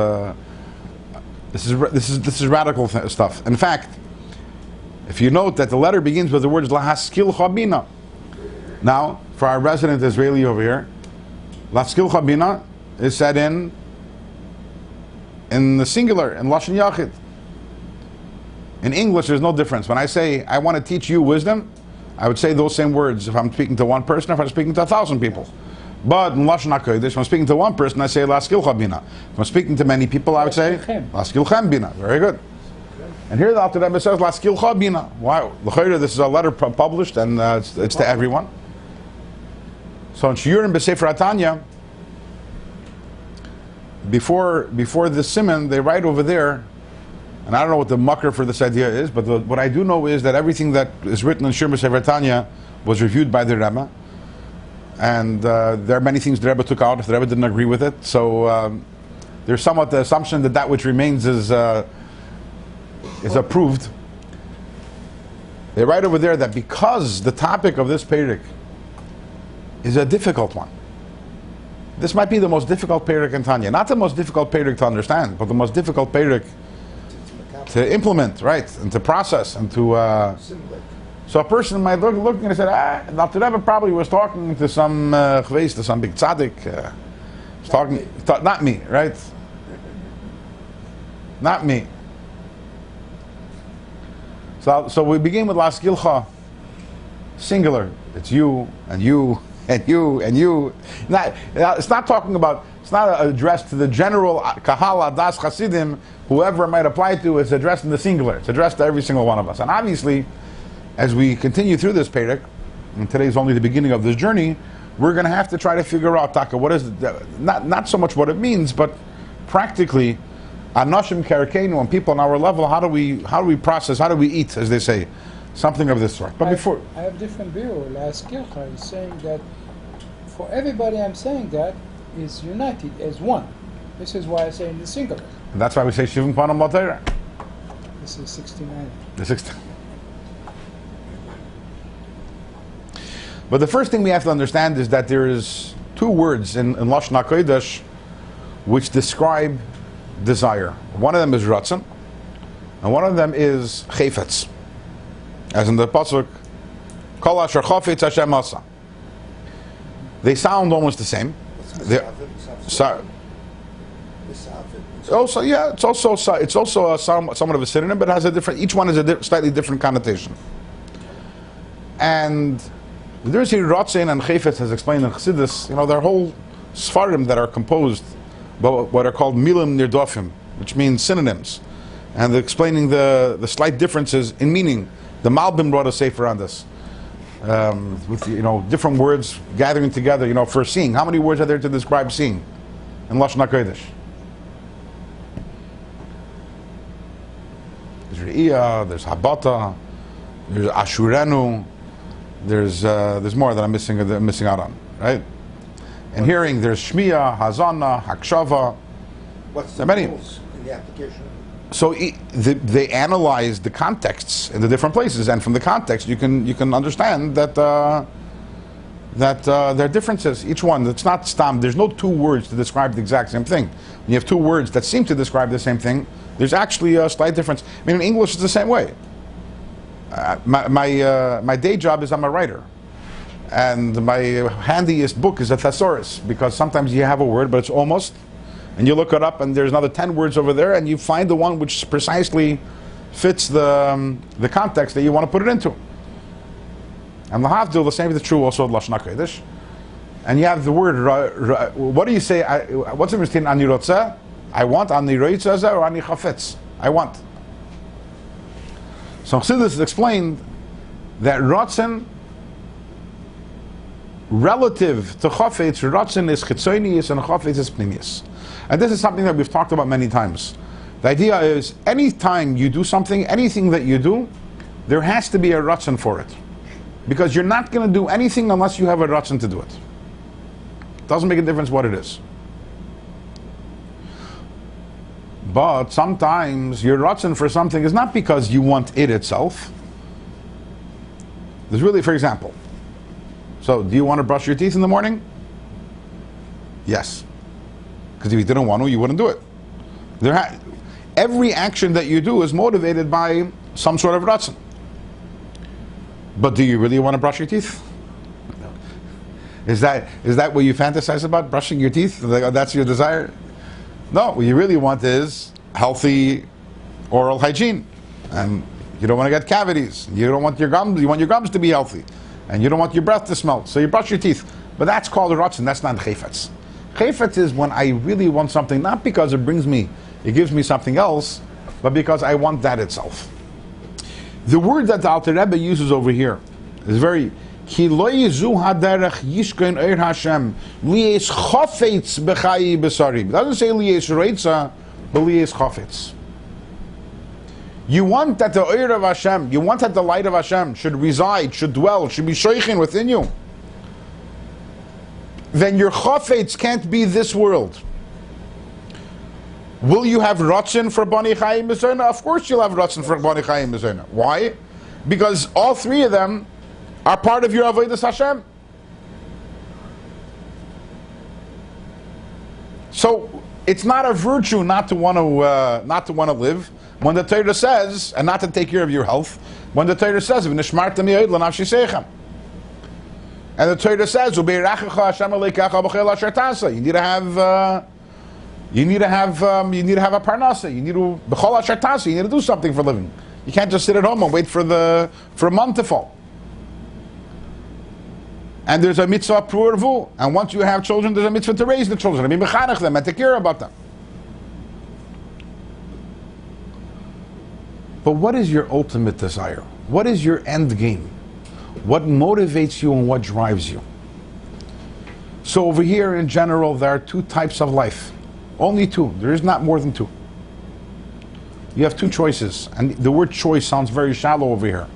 This is radical stuff. In fact, if you note that the letter begins with the words Lahaskilcha bina. Now, for our resident Israeli over here, Lahaskilcha bina is said in the singular, in Lashon Yachid. In English, there's no difference. When I say, I want to teach you wisdom, I would say those same words if I'm speaking to one person, if I'm speaking to 1,000 people. But in Lashon HaKodesh, if I'm speaking to one person, I say Lahaskilcha bina. If I'm speaking to many people, I would say Lahaskilchem bina. Very good. And here the Alter Rebbe says Lahaskilcha bina. Why? This is a letter published, and it's to everyone. So in Shiurim b'Sefer Tanya, before the Siman, they write over there, and I don't know what the mucker for this idea is, but what I do know is that everything that is written in Shiurim b'Sefer Tanya was reviewed by the Rebbe, and there are many things the Rebbe took out if the Rebbe didn't agree with it. So there's somewhat the assumption that which remains is approved. They write over there that because the topic of this Perek is a difficult one, this might be the most difficult Perek in Tanya. Not the most difficult Perek to understand, but the most difficult Perek to implement, right, and to process, and to... So a person might look and say, Dr. Rebbe probably was talking to some chveis, to some big tzaddik. Not me, right? Not me. So we begin with Lahaskilcha, singular. It's you and you and you and you. It's not talking about. It's not addressed to the general kahal adas chasidim, whoever it might apply to. It's addressed in the singular. It's addressed to every single one of us. And obviously, as we continue through this Perek, and today's only the beginning of this journey, we're going to have to try to figure out, Taka, what is not so much what it means, but practically. Anoshim Karakenu, and people on our level, how do we process, how do we eat, as they say, something of this sort. But before I have a different view. Lahaskilcha is saying that for everybody I'm saying that is united as one. This is why I say in the singular. And that's why we say Shivim Panam Latera. This is 69. The 60. But the first thing we have to understand is that there is two words in Lashon HaKodesh which describe desire. One of them is ratzon, and one of them is chayfetz. As in the pasuk, Kol asher chafetz Hashem asa. They sound almost the same. Also, yeah, it's also somewhat of a synonym, but it has a different. Each one has a slightly different connotation. And the difference between ratzon and chayfetz, as explained in Chassidus, there are whole sfarim that are composed by what are called milim nirdofim, which means synonyms, and they're explaining the slight differences in meaning. The Malbim brought a sefer on this, with different words gathering together. For seeing, how many words are there to describe seeing in Lashon HaKodesh? There's Re'iyah, there's Habata, there's Ashurenu, there's more that I'm missing out on, right? And hearing, there's Shmiya, Hazana, Hakshava. What's the many rules in the application? So they analyze the contexts in the different places, and from the context you can understand that there are differences. Each one, it's not stam. There's no two words to describe the exact same thing. When you have two words that seem to describe the same thing, there's actually a slight difference. I mean, in English it's the same way. My day job is I'm a writer, and my handiest book is a thesaurus, because sometimes you have a word but it's almost, and you look it up and there's another 10 words over there, and you find the one which precisely fits the context that you want to put it into. And lahavdil, the same is true also of Lashon HaKodesh. And you have the word, what do you say, what's the difference between ani rotzeh, I want, ani roitzeh, or ani chafetz, I want. So Chassidus has explained that ratzon, relative to chafetz, ratzon is chitzonius and chafetz is pnimius. And this is something that we've talked about many times. The idea is, any time you do something, anything that you do, there has to be a ratzon for it. Because you're not going to do anything unless you have a ratzon to do it. Doesn't make a difference what it is. But sometimes your ratzon for something is not because you want it itself. There's really, for example, so do you want to brush your teeth in the morning? Yes. Because if you didn't want to, you wouldn't do it. Every action that you do is motivated by some sort of ratzon. But do you really want to brush your teeth? No. Is that what you fantasize about, brushing your teeth? That's your desire? No, what you really want is healthy oral hygiene. And you don't want to get cavities. You don't want your gums, you want your gums to be healthy. And you don't want your breath to smell. So you brush your teeth. But that's called a ratzon, that's not chayfetz. Chayfetz is when I really want something, not because it gives me something else, but because I want that itself. The word that the Alter Rebbe uses over here is very Ki lo yizu haderech yishkein eir Hashem liyes chafetz b'chayi b'sari. It doesn't say liyes reitza, but liyes chafetz. You want that the eir of Hashem, you want that the light of Hashem should reside, should dwell, should be shoichin within you. Then your chafetz can't be this world. Will you have ratzon for Bani Chayim Mizona? Of course you'll have ratzon for Bani Chayim Mizona. Why? Because all three of them are part of your Avodas Hashem. So it's not a virtue not to want to live when the Torah says, and not to take care of your health, when the Torah says, "V'nishmarta mi'od l'nafshi seichem," and the Torah says, "U'beirachecha Hashem aleikecha b'chol asher ta'aseh." You need to have a parnasa. You need to b'chol asher ta'aseh. You need to do something for a living. You can't just sit at home and wait for a month to fall. And there's a mitzvah pru'ervu. And once you have children, there's a mitzvah to raise the children, to be mechanech them, and take care about them. But what is your ultimate desire? What is your end game? What motivates you and what drives you? So over here, in general, there are two types of life. Only two. There is not more than two. You have two choices. And the word choice sounds very shallow over here.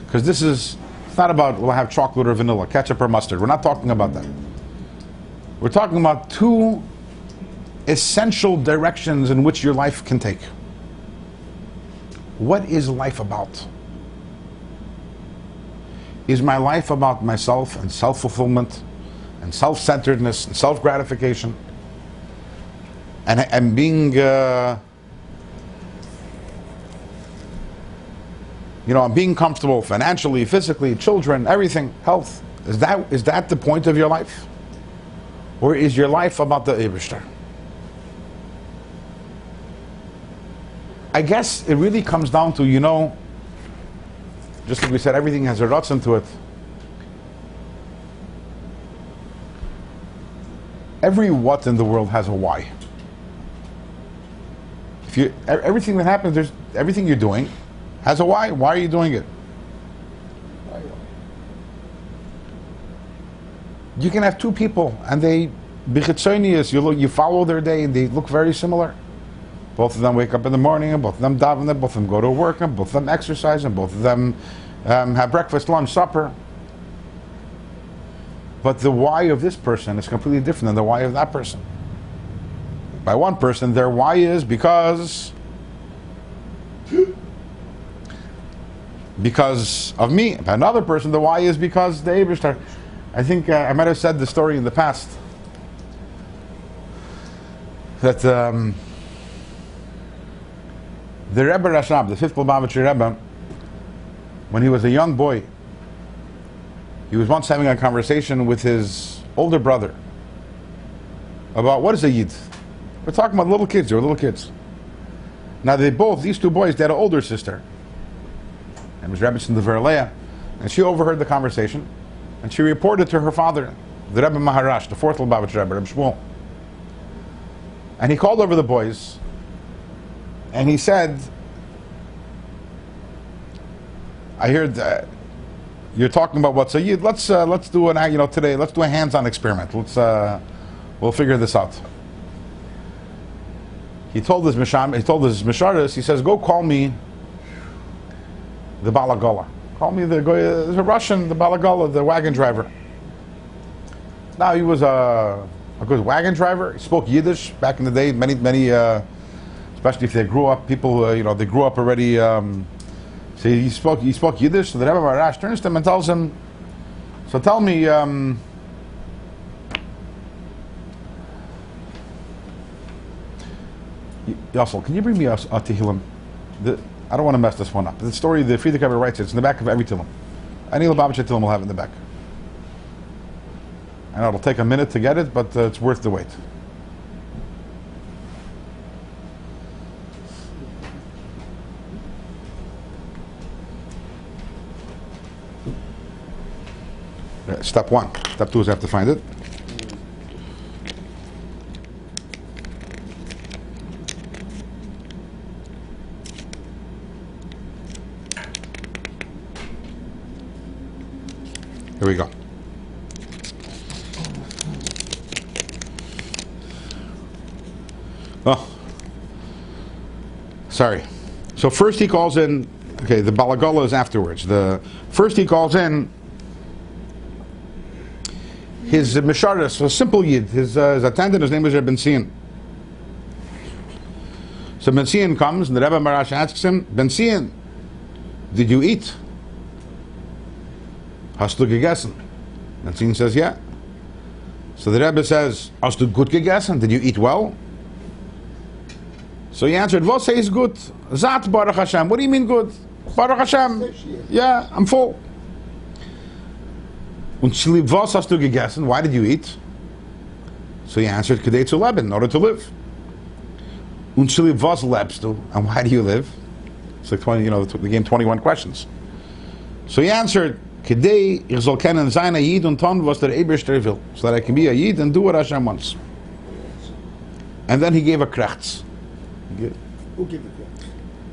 Because it's not about, will I have chocolate or vanilla, ketchup or mustard. We're not talking about that. We're talking about two essential directions in which your life can take. What is life about? Is my life about myself and self-fulfillment and self-centeredness and self-gratification and being I'm being comfortable financially, physically, children, everything, health? Is that the point of your life? Or is your life about the Eibishter? I guess it really comes down to, just like we said, everything has a ratzon to it. Every what in the world has a why. Everything that happens, everything you're doing has a why. Why are you doing it? You can have two people and they you follow their day and they look very similar. Both of them wake up in the morning and both of them daven, and both of them go to work and both of them exercise and both of them have breakfast, lunch, supper. But the why of this person is completely different than the why of that person. By one person, their why is because of me. By another person, the why is because the Eibishter. I think I might have said the story in the past that the Rebbe Rashab, the fifth Lubavitcher Rebbe, when he was a young boy, he was once having a conversation with his older brother about what is a Yid. We're talking about little kids. They were little kids. Now these two boys, they had an older sister. It was Rebbe the Verleah, and she overheard the conversation, and she reported to her father, the Rebbe Maharash, the fourth Lubavitcher Rebbe, Rebbe Shmuel. And he called over the boys, and he said, I heard you're talking about what's a Yid. Let's do today. Let's do a hands-on experiment. We'll figure this out. He told his Misharis, he says, go call me the Balagala. Call me the Russian, the Balagala, the wagon driver. Now he was a good wagon driver. He spoke Yiddish back in the day. Many, especially if they grew up, people they grew up already. So he spoke Yiddish. So the Rebbe Marash turns to him and tells him, so tell me, Yossel, can you bring me a Tehillim? I don't want to mess this one up. The story, the Friedrich Rebbe writes it's in the back of every Tehillim. Any Lubavitcher Tehillim will have it in the back. I know it'll take a minute to get it, but it's worth the wait. Step one. Step two is I have to find it. Here we go. Oh, sorry. So first he calls in. Okay, the Balagala is afterwards. First he calls in his Misharis, a simple Yid, his attendant. His name is Ben Sion. So Ben Sion comes, and the Rebbe Marash asks him, Ben Sion, did you eat? Hast du gegessen? Ben Sion says, yeah. So the Rebbe says, Hast du gut gegessen? Did you eat well? So he answered, Was is good? Zat Baruch Hashem. What do you mean good? Baruch Hashem. Yeah, I'm full. Und schlieb, was hast du gegessen? Why did you eat? So he answered, Kedei zu leben, in order to live. Und schlieb, was lebst du? And why do you live? It's like 20, the game 21 questions. So he answered, Kedei, ich soll kennen sein a Yid und tun, was der Eibishter will. So that I can be a Yid and do what Hashem wants. And then he gave a krechts. Who gave it to him?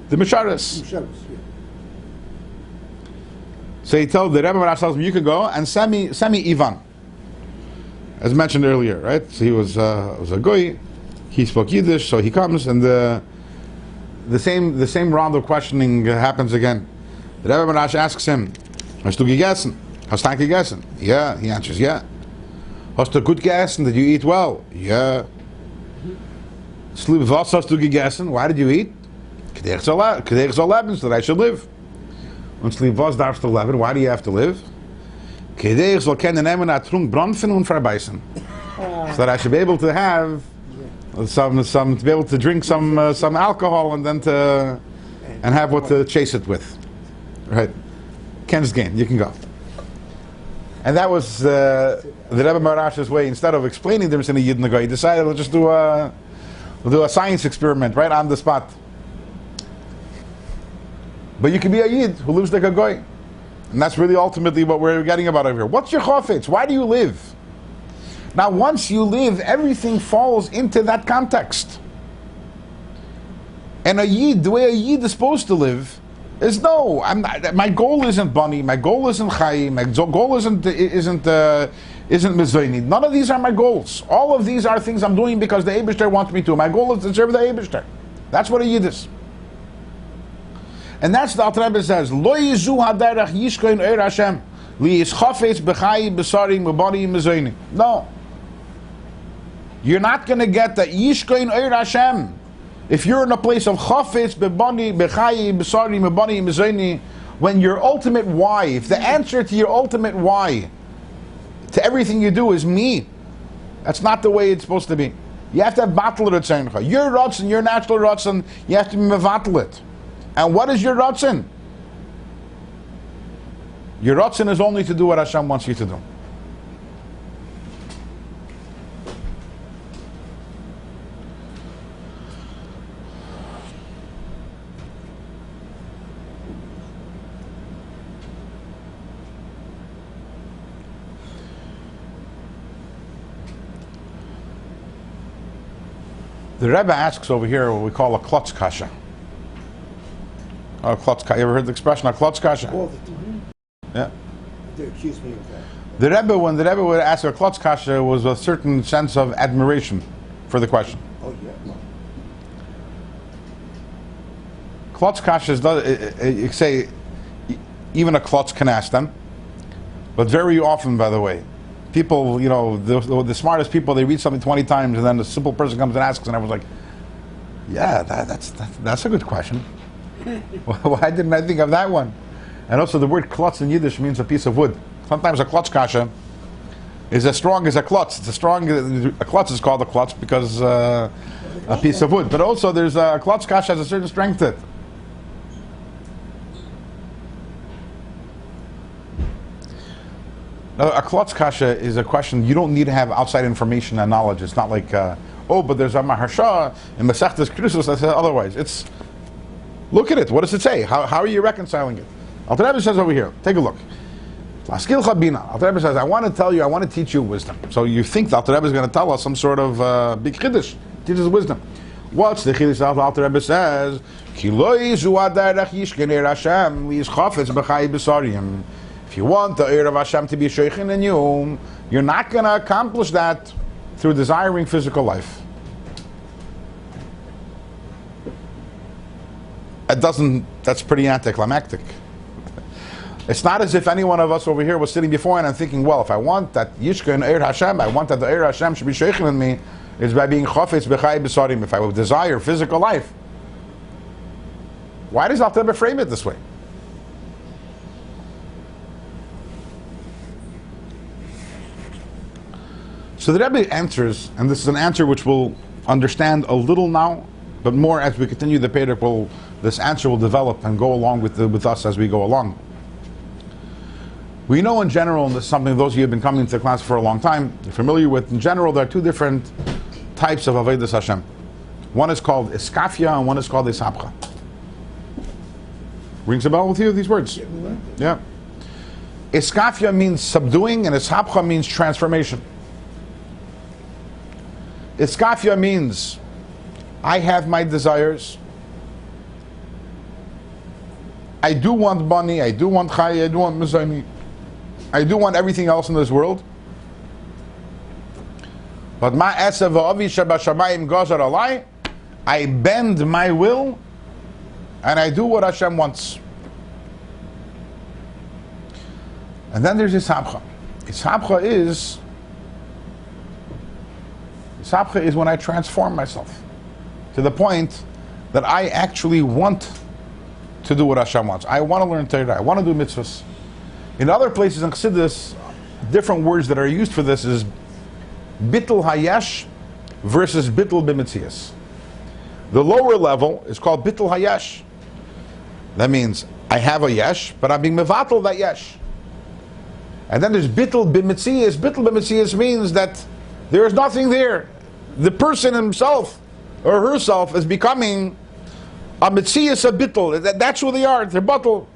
The Misharis. Misharis, yeah. So he told the Rebbe Marash, tells him, you can go and send me Ivan. As mentioned earlier, right? So he was a goy. He spoke Yiddish, so he comes, and the same round of questioning happens again. The Rebbe Marash asks him, Hast du gegessen? Hast du gegessen? Yeah. He answers, yeah. Hast du gut gegessen? Did you eat well? Yeah. Sleep, was hast du gegessen? Why did you eat? Kedei soll leben, so that I should live. Und sleep, was darfst du leben? Why do you have to live? Kedei ich soll kennen nehmen a trunk bronfen und verbeißen. So that I should be able to have some to be able to drink some alcohol and then and have what to chase it with. Right. Ken's gain. You can go. And that was the Rebbe Marash's way. Instead of explaining them in a Yidden Goy, he decided we'll just do a science experiment right on the spot. But you can be a Yid who lives like a Goy. And that's really ultimately what we're getting about over here. What's your chofetz? Why do you live? Now once you live, everything falls into that context. And a Yid, the way a Yid is supposed to live, is no. My goal isn't Bani. My goal isn't Chai. My goal isn't Mizayni. None of these are my goals. All of these are things I'm doing because the Eibishter wants me to. My goal is to serve the Eibishter. That's what a Yid is. And that's the Alter Rebbe says, Lo yizu haderech yishkoin eir Hashem li yischafetz b'chai b'sari m'bani m'zayni. No. You're not going to get that yishkoin eir Hashem if you're in a place of chafetz b'bani b'chai b'sari m'bani m'zayni, when your ultimate why, if the answer to your ultimate why to everything you do is me, that's not the way it's supposed to be. You have to have battle it. Your ratzon, your natural ratzon, you have to be mevatel it. And what is your ratzon? Your ratzon is only to do what Hashem wants you to do. The Rebbe asks over here what we call a klotz kasha. You ever heard the expression, a klotz kasha? Yeah. They accuse me of that. The Rebbe, when the Rebbe would ask a klotz kasha, was a certain sense of admiration for the question. Oh, yeah. Klotz kashas, you say, even a klotz can ask them, but very often, by the way, people, the smartest people, they read something 20 times, and then the simple person comes and asks, and I was like, yeah, that's a good question. Why didn't I think of that one? And also the word klotz in Yiddish means a piece of wood. Sometimes a klotz kasha is as strong as a klotz. A klotz is called a klotz because a piece of wood. But also there's a klotz kasha has a certain strength to it. Now, a klotz kasha is a question you don't need to have outside information and knowledge. It's not like, but there's a maharsha in Masechtas Krisus that says otherwise. It's, look at it. What does it say? How are you reconciling it? Alter Rebbe says over here, take a look. Laskil Chabina. Alter Rebbe says, I want to teach you wisdom. So you think the Alter Rebbe is going to tell us some sort of big chiddush, teach us wisdom. What's the chiddush? Alter Rebbe says, Ki lo yizu adarech yishken eir Hashem liyischafetz b'chai b'sarim. If you want the eir of Hashem to be sheichen in you, you're not going to accomplish that through desiring physical life. That's pretty anticlimactic. It's not as if any one of us over here was sitting before and thinking, well, if I want that Yishka and Eir Hashem, I want that the Eir Hashem should be sheichen in me, is by being chafetz b'chai b'sarim. If I would desire physical life. Why does Alter Rebbe frame it this way? So the Rebbe answers, and this is an answer which we'll understand a little now, but more as we continue the Perek, this answer will develop and go along with us as we go along. We know in general, and this is something those of you who have been coming to the class for a long time, you're familiar with, in general there are two different types of Avodas Hashem. One is called Iskafia and one is called Ishapcha. Rings a bell with you, these words? Yeah. Iskafia means subduing and Ishapcha means transformation. Iskafia means I have my desires. I do want Bani, I do want Chai, I do want Mizayni. I do want everything else in this world. But ma esav v'avi shabashamayim gazar alai, I bend my will and I do what Hashem wants. And then there's Ishapcha. Ishapcha is when I transform myself to the point that I actually want to do what Hashem wants. I want to learn Torah. I want to do mitzvahs. In other places in Chassidus, different words that are used for this is bittul hayesh versus bittul b'metzias. The lower level is called bittul hayesh. That means I have a yesh, but I'm being mevatel that yesh. And then there's bittul b'metzias. Bittul b'metzias means that there is nothing there. The person himself or herself is becoming a metzias, a bittul. That's who they are. They're bittul.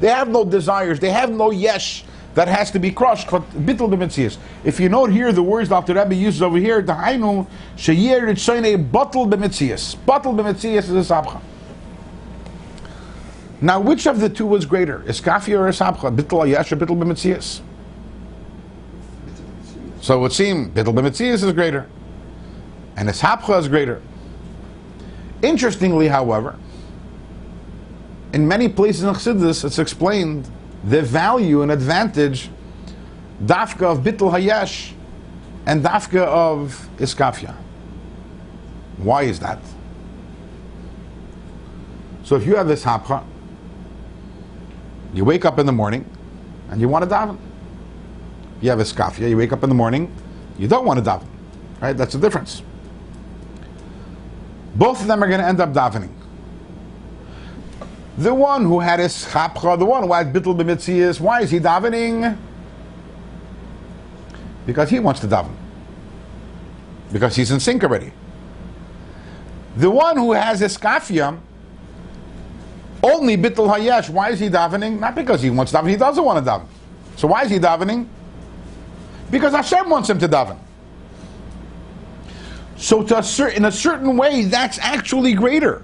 They have no desires. They have no yesh that has to be crushed. Bittul b'metzias. If you note here, the words that the Rebbe uses over here, the hainu sheyir ritzoynei batul b'metzias. Batul b'metzias is a sabcha. Now, which of the two was greater, iskafia or sabcha? Bittul hayesh or bittul b'metzias? So it would seem bittul b'metzias is greater, and ishapcha is greater. Interestingly, however, in many places in Chassidus, it's explained the value and advantage dafka of bittul hayesh and dafka of iskafia. Why is that? So if you have ishapcha, you wake up in the morning and you want to daven. You have iskafia, you wake up in the morning, you don't want to daven. Right? That's the difference. Both of them are going to end up davening. The one who had ischapcha, the one who had bittul b'metzias, why is he davening? Because he wants to daven. Because he's in sync already. The one who has iskafia, only bittul hayesh, why is he davening? Not because he wants to daven, he doesn't want to daven. So why is he davening? Because Hashem wants him to daven. So in a certain way, that's actually greater.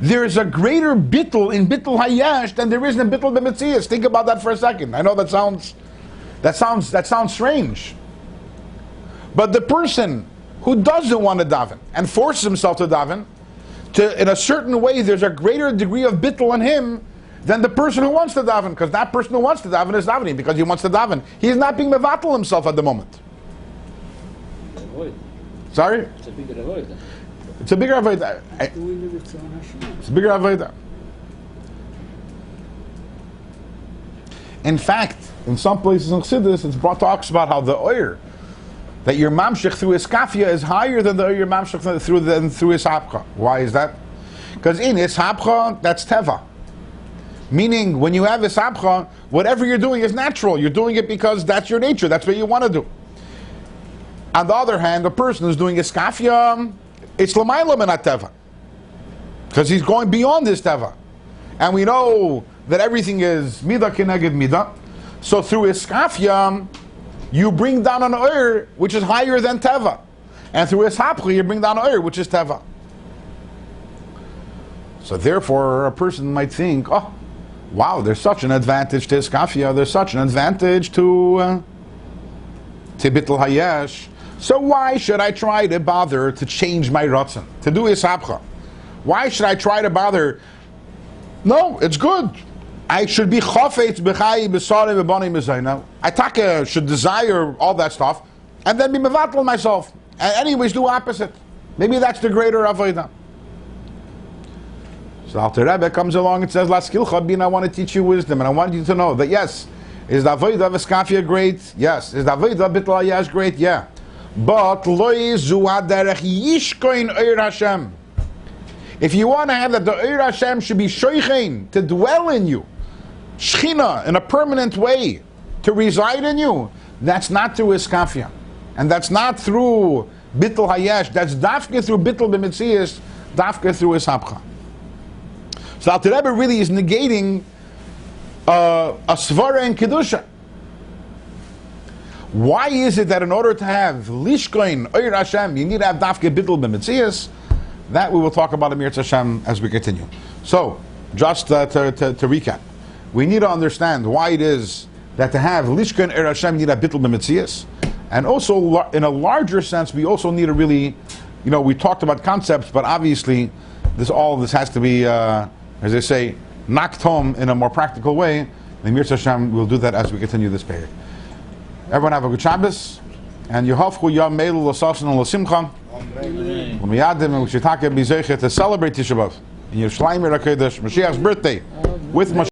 There is a greater bittul in bittul hayesh than there is in bittul b'metzias. Think about that for a second. I know that sounds strange. But the person who doesn't want to daven and forces himself to daven, in a certain way, there's a greater degree of bittul in him than the person who wants to daven, because that person who wants to daven is davening because he wants to daven. He is not being mevatel himself at the moment. Sorry? It's a bigger avoid. It's a bigger avodah. It's a bigger avodah. In fact, in some places in Chassidus, it's talks about how the oir that your mamshich through iskafia is higher than the oir your mamshich through ishapcha. Why is that? Because in ishapcha, that's teva. Meaning, when you have ishapcha, whatever you're doing is natural. You're doing it because that's your nature. That's what you want to do. On the other hand, a person who's doing iskafia, it's l'mayla min teva, because he's going beyond this teva, and we know that everything is midah keneged midah. So through iskafia, you bring down an oir which is higher than teva, and through ishapcha you bring down an oir which is teva. So therefore, a person might think, oh, wow, there's such an advantage to iskafia, there's such an advantage to bittul hayesh. So why should I try to bother to change my ratzon, to do ishapcha? Why should I try to bother? No, it's good. I should be chafetz b'chai b'sarim b'bani mezayna. I should desire all that stuff, and then be mevatel myself. And anyways, do opposite. Maybe that's the greater avodah. So Alter Rebbe comes along and says, "Laskilcha bin, I want to teach you wisdom, and I want you to know that yes, is the avodah of iskafia great? Yes. Is the avodah of bittul hayesh great? Yeah. But if you want to have that the Eir Hashem should be shoichein, to dwell in you, shchina, in a permanent way, to reside in you, that's not through iskafia, and that's not through bittul hayesh. That's dafke through bittul b'metzias, dafke through ishapcha. So Alter Rebbe really is negating a svara in kedusha. Why is it that in order to have lishkoin oir Hashem, you need to have dafke bittul b'metzias? That we will talk about in Mirz Hashem as we continue. So, just to recap, we need to understand why it is that to have lishkoin oir Hashem, you need to have bittul b'metzias, and also in a larger sense, we also need to really, we talked about concepts, but obviously, all of this has to be, as they say, knocked home in a more practical way. In Mirz Hashem, we'll do that as we continue this period. Everyone have a good Shabbos, and Yehovchu Yom Meilu L'Sasan L'Simcha, L'Miyadim, and we should be zeicher to celebrate Tisha B'Av in Yerushalayim HaKodesh, Mashiach's birthday, with Mashiach.